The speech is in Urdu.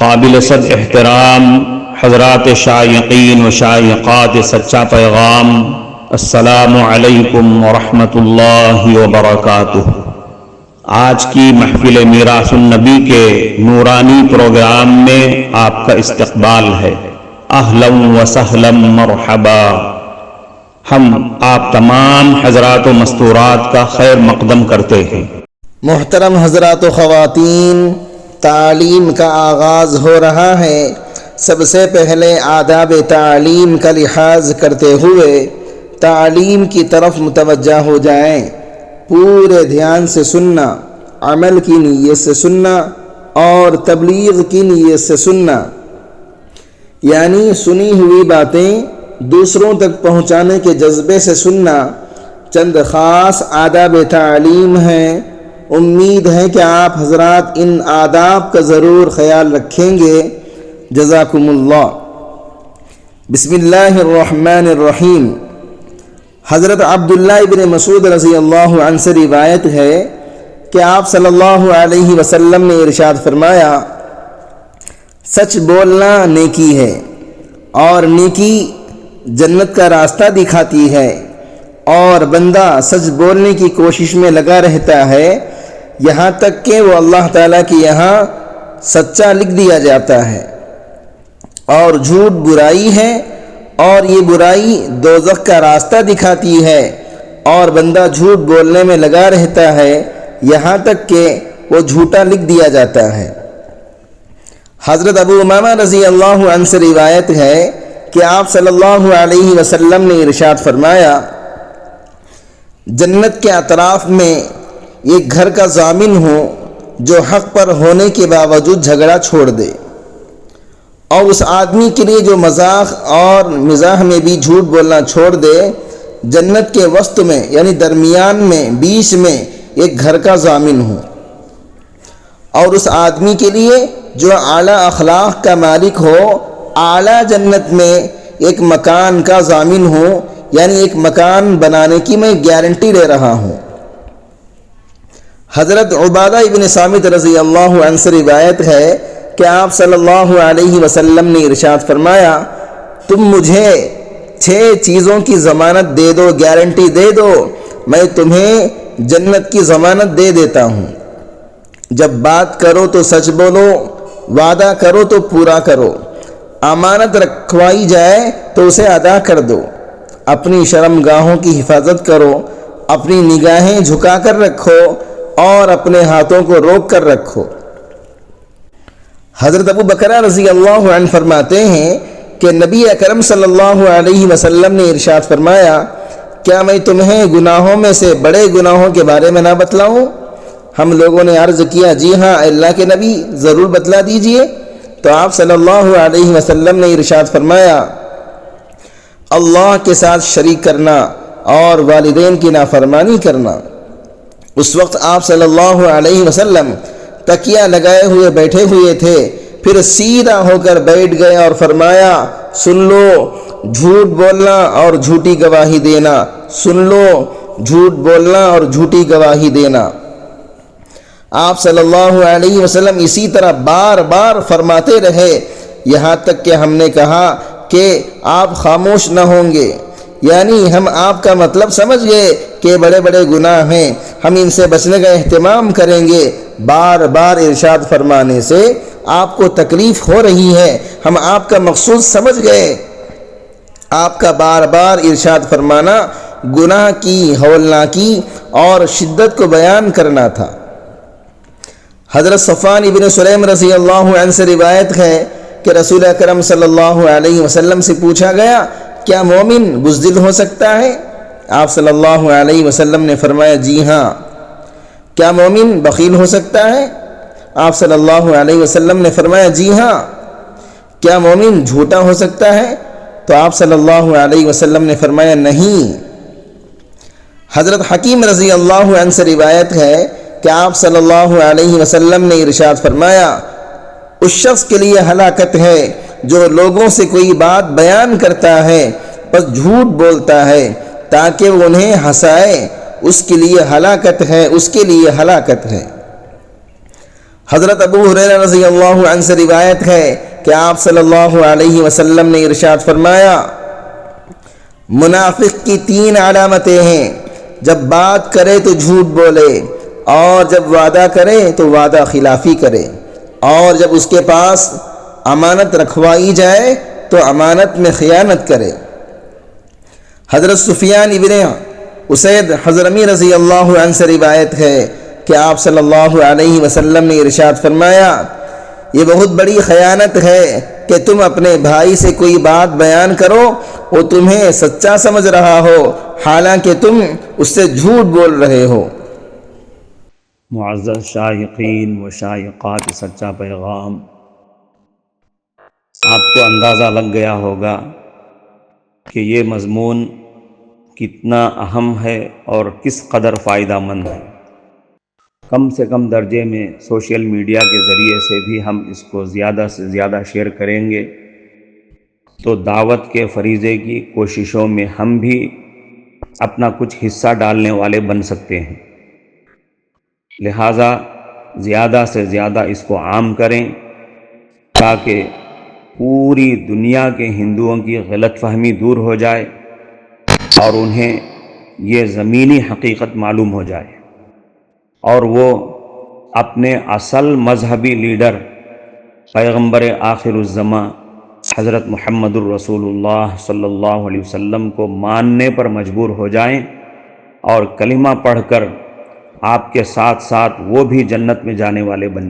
قابل صد احترام حضرات شائقین و شائقات سچا پیغام، السلام علیکم ورحمۃ اللہ وبرکاتہ۔ آج کی محفل میراث النبی کے نورانی پروگرام میں آپ کا استقبال ہے۔ اہلا و سہلا مرحبا۔ ہم آپ تمام حضرات و مستورات کا خیر مقدم کرتے ہیں۔ محترم حضرات و خواتین، تعلیم کا آغاز ہو رہا ہے۔ سب سے پہلے آداب تعلیم کا لحاظ کرتے ہوئے تعلیم کی طرف متوجہ ہو جائیں۔ پورے دھیان سے سننا، عمل کی نیت سے سننا اور تبلیغ کی نیت سے سننا، یعنی سنی ہوئی باتیں دوسروں تک پہنچانے کے جذبے سے سننا۔ چند خاص آداب تعلیم ہیں۔ امید ہے کہ آپ حضرات ان آداب کا ضرور خیال رکھیں گے۔ جزاکم اللہ۔ بسم اللہ الرحمن الرحیم۔ حضرت عبداللہ ابن مسعود رضی اللہ عنہ سے روایت ہے کہ آپ صلی اللہ علیہ وسلم نے ارشاد فرمایا، سچ بولنا نیکی ہے اور نیکی جنت کا راستہ دکھاتی ہے، اور بندہ سچ بولنے کی کوشش میں لگا رہتا ہے یہاں تک کہ وہ اللہ تعالیٰ کے یہاں سچا لکھ دیا جاتا ہے۔ اور جھوٹ برائی ہے اور یہ برائی دوزخ کا راستہ دکھاتی ہے، اور بندہ جھوٹ بولنے میں لگا رہتا ہے یہاں تک کہ وہ جھوٹا لکھ دیا جاتا ہے۔ حضرت ابو امامہ رضی اللہ عنہ سے روایت ہے کہ آپ صلی اللہ علیہ وسلم نے ارشاد فرمایا، جنت کے اطراف میں ایک گھر کا ضامن ہو جو حق پر ہونے کے باوجود جھگڑا چھوڑ دے، اور اس آدمی کے لیے جو مذاق اور مزاح میں بھی جھوٹ بولنا چھوڑ دے، جنت کے وسط میں یعنی درمیان میں بیچ میں ایک گھر کا ضامن ہو، اور اس آدمی کے لیے جو اعلیٰ اخلاق کا مالک ہو، اعلیٰ جنت میں ایک مکان کا ضامن ہو، یعنی ایک مکان بنانے کی میں گارنٹی لے رہا ہوں۔ حضرت عبادہ ابن صامت رضی اللہ عنہ سے روایت ہے کہ آپ صلی اللہ علیہ وسلم نے ارشاد فرمایا، تم مجھے 6 چیزوں کی ضمانت دے دو، گارنٹی دے دو، میں تمہیں جنت کی ضمانت دے دیتا ہوں۔ جب بات کرو تو سچ بولو، وعدہ کرو تو پورا کرو، امانت رکھوائی جائے تو اسے ادا کر دو، اپنی شرمگاہوں کی حفاظت کرو، اپنی نگاہیں جھکا کر رکھو اور اپنے ہاتھوں کو روک کر رکھو۔ حضرت ابو بکر رضی اللہ عنہ فرماتے ہیں کہ نبی اکرم صلی اللہ علیہ وسلم نے ارشاد فرمایا، کیا میں تمہیں گناہوں میں سے بڑے گناہوں کے بارے میں نہ بتلاؤں؟ ہم لوگوں نے عرض کیا، جی ہاں اللہ کے نبی، ضرور بتلا دیجئے۔ تو آپ صلی اللہ علیہ وسلم نے ارشاد فرمایا، اللہ کے ساتھ شریک کرنا اور والدین کی نافرمانی کرنا۔ اس وقت آپ صلی اللہ علیہ وسلم تکیہ لگائے ہوئے بیٹھے ہوئے تھے، پھر سیدھا ہو کر بیٹھ گئے اور فرمایا، سن لو جھوٹ بولنا اور جھوٹی گواہی دینا، سن لو جھوٹ بولنا اور جھوٹی گواہی دینا۔ آپ صلی اللہ علیہ وسلم اسی طرح بار بار فرماتے رہے، یہاں تک کہ ہم نے کہا کہ آپ خاموش نہ ہوں گے، یعنی ہم آپ کا مطلب سمجھ گئے کہ بڑے بڑے گناہ ہیں، ہم ان سے بچنے کا اہتمام کریں گے۔ بار بار ارشاد فرمانے سے آپ کو تکلیف ہو رہی ہے، ہم آپ کا مقصود سمجھ گئے۔ آپ کا بار بار ارشاد فرمانا گناہ کی ہولناکی اور شدت کو بیان کرنا تھا۔ حضرت صفوان ابن سلیم رضی اللہ عنہ سے روایت ہے کہ رسول اکرم صلی اللہ علیہ وسلم سے پوچھا گیا، کیا مومن بزدل ہو سکتا ہے؟ آپ صلی اللہ علیہ وسلم نے فرمایا، جی ہاں۔ کیا مومن بخیل ہو سکتا ہے؟ آپ صلی اللہ علیہ وسلم نے فرمایا، جی ہاں۔ کیا مومن جھوٹا ہو سکتا ہے؟ تو آپ صلی اللہ علیہ وسلم نے فرمایا، نہیں۔ حضرت حکیم رضی اللہ عنہ سے روایت ہے کہ آپ صلی اللہ علیہ وسلم نے ارشاد فرمایا، اس شخص کے لیے ہلاکت ہے جو لوگوں سے کوئی بات بیان کرتا ہے بس جھوٹ بولتا ہے تاکہ وہ انہیں ہنسائے، اس کے لیے ہلاکت ہے، اس کے لیے ہلاکت ہے۔ حضرت ابو ہریرہ رضی اللہ عنہ سے روایت ہے کہ آپ صلی اللہ علیہ وسلم نے ارشاد فرمایا، منافق کی 3 علامتیں ہیں، جب بات کرے تو جھوٹ بولے، اور جب وعدہ کرے تو وعدہ خلافی کرے، اور جب اس کے پاس امانت رکھوائی جائے تو امانت میں خیانت کرے۔ حضرت سفیان ابن اسید حضرمی رضی اللہ عنہ سے روایت ہے کہ آپ صلی اللہ علیہ وسلم نے ارشاد فرمایا، یہ بہت بڑی خیانت ہے کہ تم اپنے بھائی سے کوئی بات بیان کرو، وہ تمہیں سچا سمجھ رہا ہو حالانکہ تم اس سے جھوٹ بول رہے ہو۔ معزز شائقین و شائقات سچا پیغام، آپ کو اندازہ لگ گیا ہوگا کہ یہ مضمون کتنا اہم ہے اور کس قدر فائدہ مند ہے۔ کم سے کم درجے میں سوشل میڈیا کے ذریعے سے بھی ہم اس کو زیادہ سے زیادہ شیئر کریں گے تو دعوت کے فریضے کی کوششوں میں ہم بھی اپنا کچھ حصہ ڈالنے والے بن سکتے ہیں۔ لہٰذا زیادہ سے زیادہ اس کو عام کریں تاکہ پوری دنیا کے ہندوؤں کی غلط فہمی دور ہو جائے اور انہیں یہ زمینی حقیقت معلوم ہو جائے، اور وہ اپنے اصل مذہبی لیڈر پیغمبر آخر الزماں حضرت محمد الرسول اللہ صلی اللہ علیہ وسلم کو ماننے پر مجبور ہو جائیں اور کلمہ پڑھ کر آپ کے ساتھ ساتھ وہ بھی جنت میں جانے والے بن جائیں۔